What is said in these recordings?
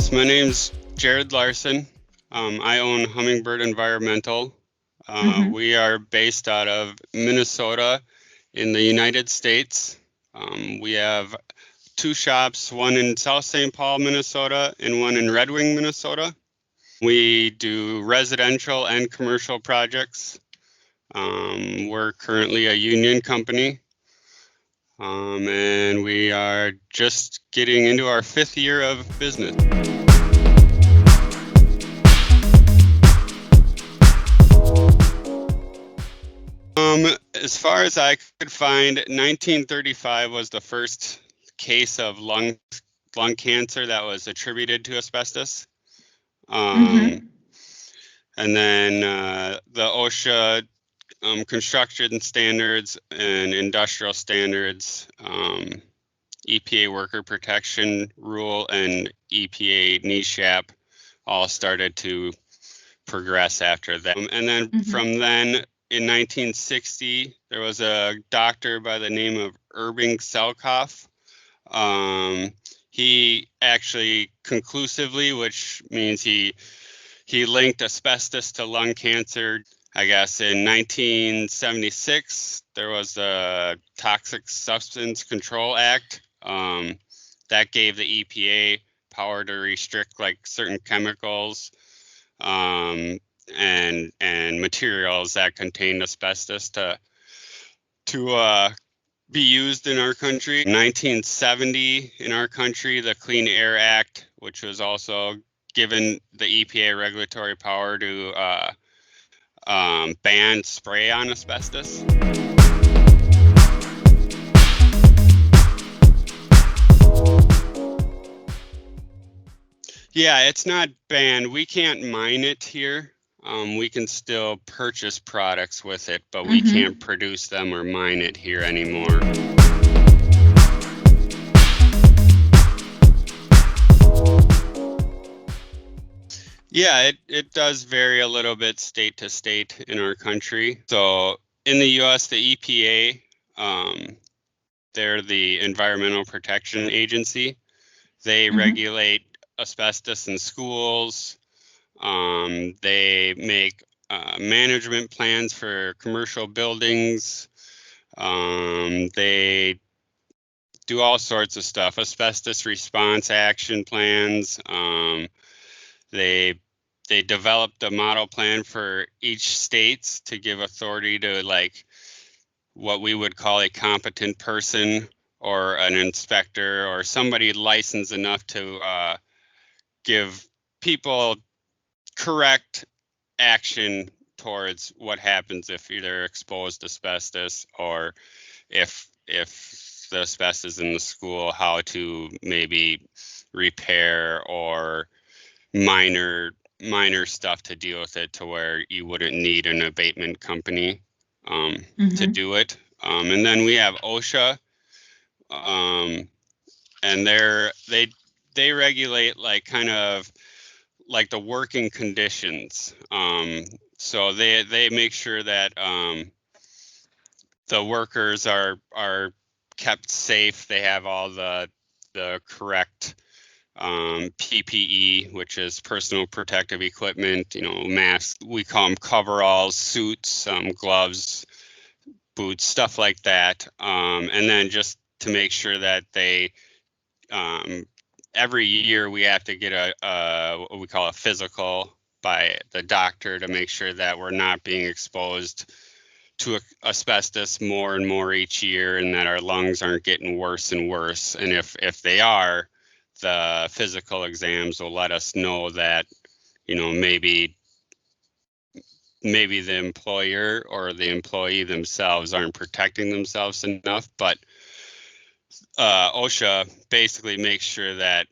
Yes, my name's Jared Larson. I own Hummingbird Environmental. We are based out of Minnesota in the United States. We have two shops, one in South St. Paul, Minnesota, and one in Red Wing, Minnesota. We do residential and commercial projects. We're currently a union company, and we are just getting into our 5th year of business. As far as I could find, 1935 was the first case of lung cancer that was attributed to asbestos. And then the OSHA construction standards and industrial standards, EPA worker protection rule, and EPA NESHAP all started to progress after that. And then from then, in 1960, there was a doctor by the name of Irving Selkoff. He actually conclusively, which means he linked asbestos to lung cancer. I guess in 1976, there was a Toxic Substance Control Act that gave the EPA power to restrict like certain chemicals and materials that contained asbestos to be used in our country. 1970 in our country, the Clean Air Act, which was also given the EPA regulatory power to ban spray on asbestos. Yeah, it's not banned. We can't mine it here. We can still purchase products with it, but we can't produce them or mine it here anymore. Yeah, it does vary a little bit state to state in our country. So in the U.S., the EPA, they're the Environmental Protection Agency. They regulate asbestos in schools. They make management plans for commercial buildings. They do all sorts of stuff, asbestos response action plans. They developed a model plan for each state to give authority to like what we would call a competent person or an inspector or somebody licensed enough to give people correct action towards what happens if they're exposed to asbestos, or if the asbestos in the school, how to maybe repair or minor stuff to deal with it to where you wouldn't need an abatement company to do it. And then we have OSHA, and they regulate like kind of like the working conditions. So they make sure that the workers are kept safe. They have all the correct PPE, which is personal protective equipment, masks. We call them coveralls, suits, gloves, boots, stuff like that. And then just to make sure that they every year we have to get what we call a physical by the doctor to make sure that we're not being exposed to asbestos more and more each year, and that our lungs aren't getting worse and worse. And if they are, the physical exams will let us know that, maybe the employer or the employee themselves aren't protecting themselves enough. But OSHA basically makes sure that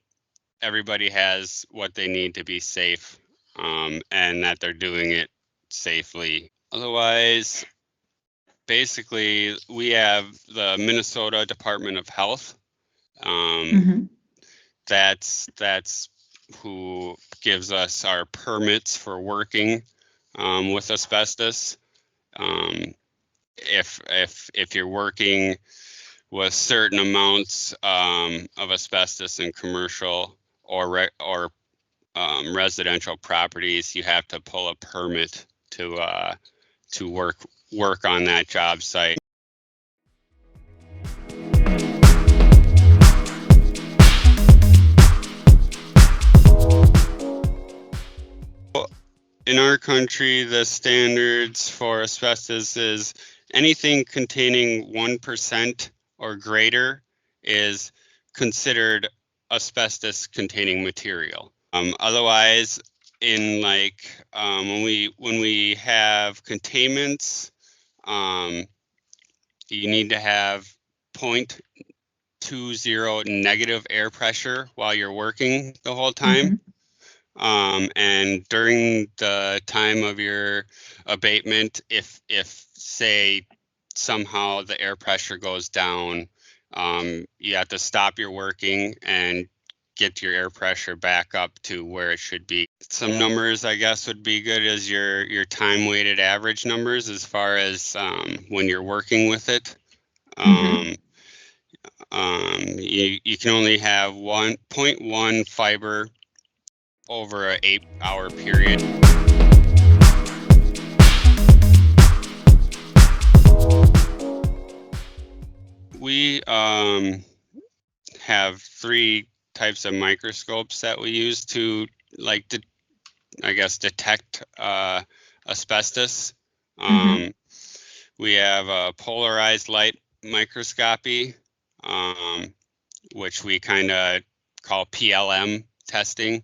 everybody has what they need to be safe, and that they're doing it safely. Otherwise, basically, we have the Minnesota Department of Health. That's who gives us our permits for working with asbestos. If you're working with certain amounts of asbestos in commercial or residential properties, you have to pull a permit to work on that job site. In our country, the standards for asbestos is anything containing 1% or greater is considered asbestos containing material. Otherwise, in like when we have containments, you need to have 0.20 negative air pressure while you're working the whole time. And during the time of your abatement, if say somehow the air pressure goes down, you have to stop your working and get your air pressure back up to where it should be. Some numbers I guess would be good as your time weighted average numbers as far as when you're working with it. You can only have 1.1 fiber over an 8-hour period. We have 3 types of microscopes that we use to detect asbestos. We have a polarized light microscopy, which we kind of call PLM testing.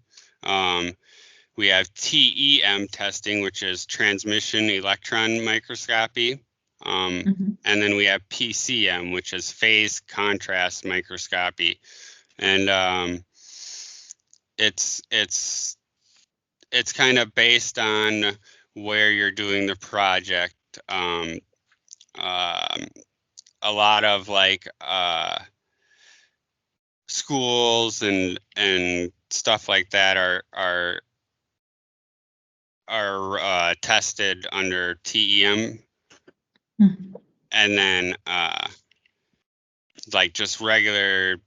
We have TEM testing, which is transmission electron microscopy. And then we have PCM, which is phase contrast microscopy. And it's kind of based on where you're doing the project. A lot of like schools and stuff like that are tested under TEM, and then like just regular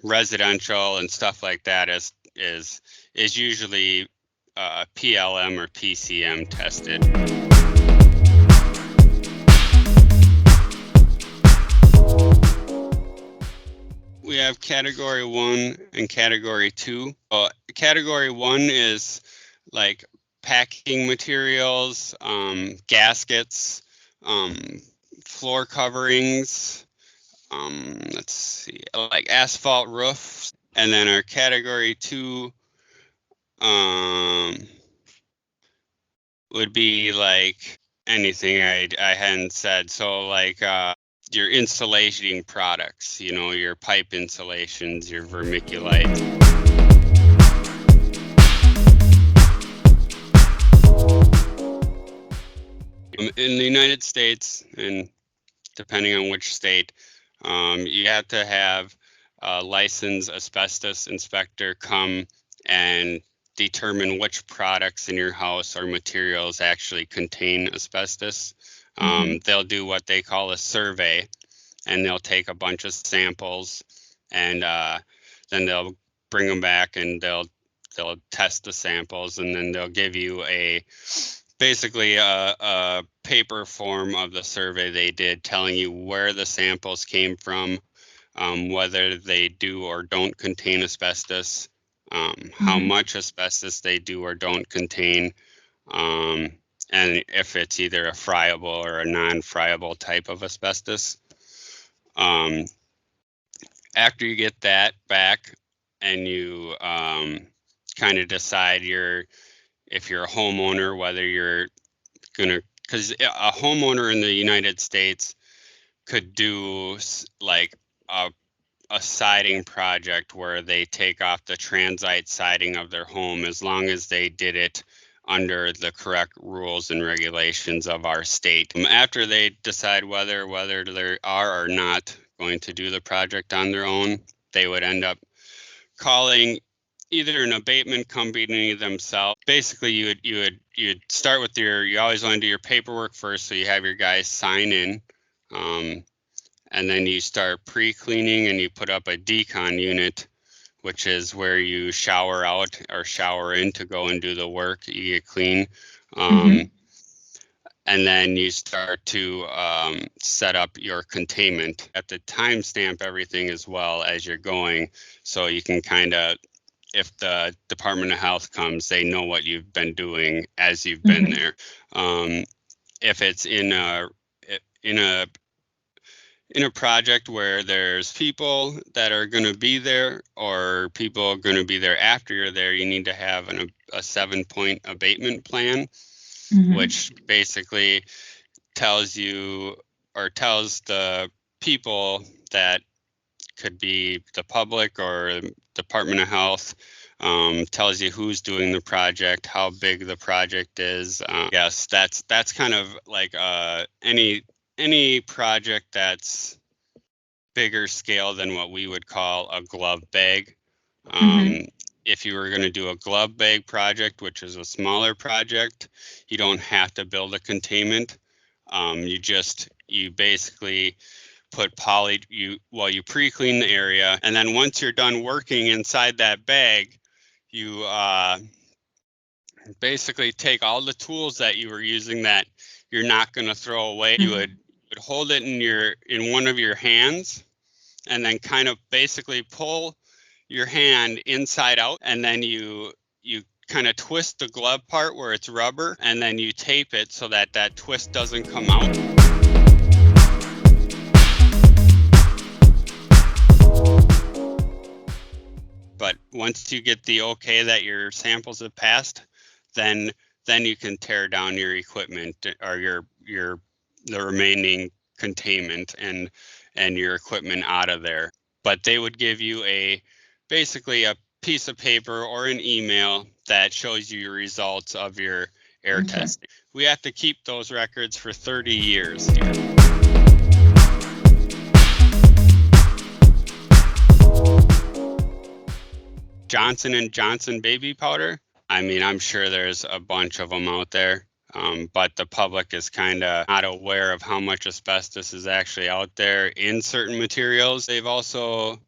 residential and stuff like that is usually PLM or PCM tested. We have category 1 and category 2. Category 1 is like packing materials, gaskets, floor coverings, let's see, like asphalt roofs. And then our category 2 would be like anything I hadn't said. So like your insulating products, your pipe insulations, your vermiculite. In the United States, and depending on which state, you have to have a licensed asbestos inspector come and determine which products in your house or materials actually contain asbestos. They'll do what they call a survey, and they'll take a bunch of samples, and then they'll bring them back and they'll test the samples, and then they'll give you basically a paper form of the survey they did, telling you where the samples came from, whether they do or don't contain asbestos, how much asbestos they do or don't contain, and if it's either a friable or a non-friable type of asbestos. After you get that back and you kind of decide if you're a homeowner, whether you're gonna, because a homeowner in the United States could do like a siding project where they take off the transite siding of their home, as long as they did it under the correct rules and regulations of our state. After they decide whether they are or not going to do the project on their own, they would end up calling either an abatement company themselves. Basically, you'd start with you always want to do your paperwork first, so you have your guys sign in, and then you start pre-cleaning and you put up a decon unit, which is where you shower out or shower in to go and do the work. You get clean. And then you start to set up your containment. At the timestamp everything as well as you're going, so you can kind of, if the Department of Health comes, they know what you've been doing as you've been there. If it's in a project where there's people that are going to be there, or people are going to be there after you're there, you need to have a 7-point abatement plan, which basically tells you, or tells the people that could be the public or Department of Health, tells you who's doing the project, how big the project is. Yes, that's kind of like any project that's bigger scale than what we would call a glove bag. If you were going to do a glove bag project, which is a smaller project, you don't have to build a containment. You basically put you pre-clean the area, and then once you're done working inside that bag, you basically take all the tools that you were using that you're not going to throw away. You would hold it in one of your hands, and then kind of basically pull your hand inside out, and then you kind of twist the glove part where it's rubber, and then you tape it so that twist doesn't come out. But once you get the okay that your samples have passed, then you can tear down your equipment or the remaining containment and your equipment out of there. But they would give you basically a piece of paper or an email that shows you your results of your air testing. We have to keep those records for 30 years here. Johnson & Johnson baby powder. I mean, I'm sure there's a bunch of them out there, but the public is kind of not aware of how much asbestos is actually out there in certain materials. They've also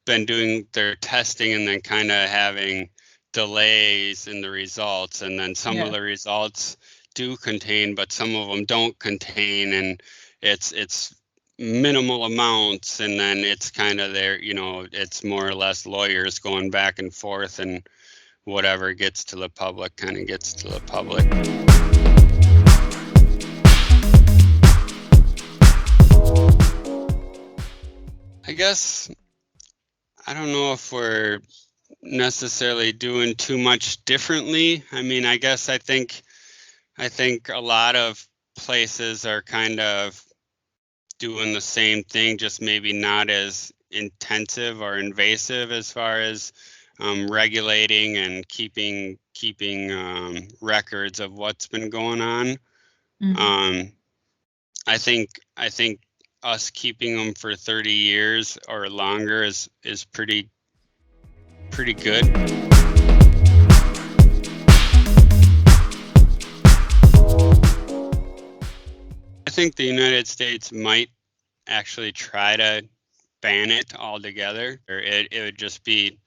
been doing their testing and then kind of having delays in the results, and then some of the results do contain, but some of them don't contain, and it's minimal amounts, and then it's kind of there, it's more or less lawyers going back and forth, and whatever gets to the public kind of gets to the public. I guess I don't know if we're necessarily doing too much differently. I mean, I think a lot of places are kind of doing the same thing, just maybe not as intensive or invasive as far as regulating and keeping records of what's been going on. I think us keeping them for 30 years or longer is pretty good. I think the United States might actually try to ban it altogether, or it would just be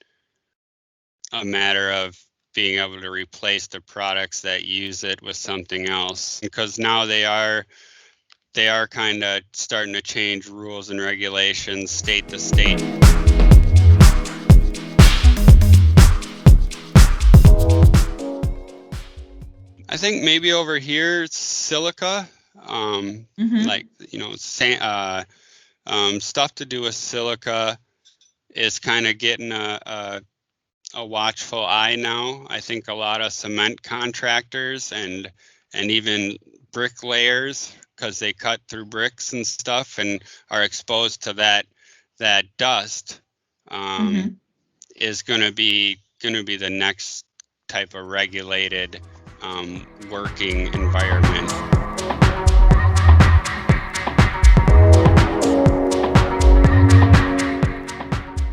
a matter of being able to replace the products that use it with something else, because now they are kind of starting to change rules and regulations state to state. I think maybe over here silica, like stuff to do with silica is kind of getting a watchful eye now. I think a lot of cement contractors and even bricklayers, because they cut through bricks and stuff and are exposed to that dust, is going to be the next type of regulated working environment.